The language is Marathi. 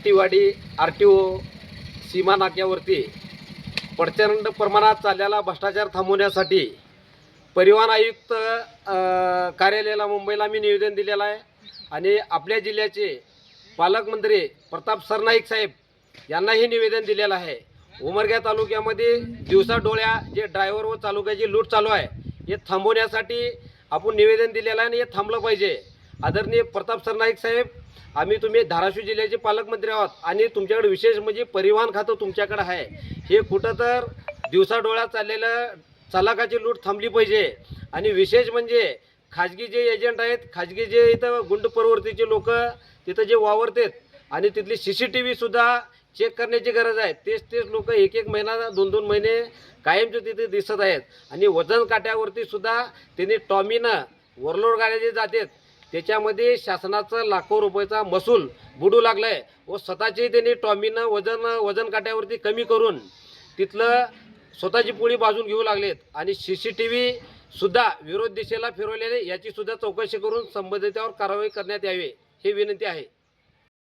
टिवाडी RTO सीमा नाक्यावरती प्रचंड प्रमाणात चाललेला भ्रष्टाचार थांबवण्यासाठी परिवहन आयुक्त कार्यालयाला मुंबईला मी निवेदन दिलेलं आहे आणि आपल्या जिल्ह्याचे पालकमंत्री प्रताप सरनाईक साहेब यांनाही निवेदन दिलेलं आहे। उमरगा तालुक्यामध्ये दिवसा डोळ्या जे ड्रायव्हर व चालकाची लूट चालू आहे हे थांबवण्यासाठी आपण निवेदन दिलेलं आहे आणि हे थांबलं पाहिजे। आदरणीय प्रताप सरनाईक साहेब, तुम्ही धाराशिव जिल्ह्याचे पालकमंत्री आहात आणि तुमच्याकडे विशेष म्हणजे परिवहन खातं तुमच्याकडे आहे। हे कुठं तर दिवसा डोळ्या चाललेलं चालकाची लूट थांबली पाहिजे आणि विशेष म्हणजे खाजगी जे एजंट आहेत, खाजगी जे इथं गुंड प्रवृत्तीचे लोक तिथं जे वावरतात आणि तिथली CCTV सुद्धा चेक करण्याची गरज आहे। तेच लोक एक महिना 2 महिने कायमचे तिथे दिसत आहेत आणि वजन काट्यावरती सुद्धा त्यांनी टॉमीनं ओव्हरलोड गाड्या जे जातात त्याच्यामध्ये शासनाचा लाखो रुपयाचा महसूल बुडू लागलाय व स्वतःची त्यांनी टॉमीनं वजन काट्यावरती कमी करून तिथलं स्वतःची पोळी बाजून घेऊ लागलेत आणि CCTV सुद्धा विरोध दिशेला फिरवलेले याची सुद्धा चौकशी करून संबंधितांवर कारवाई करण्यात यावी ही विनंती आहे।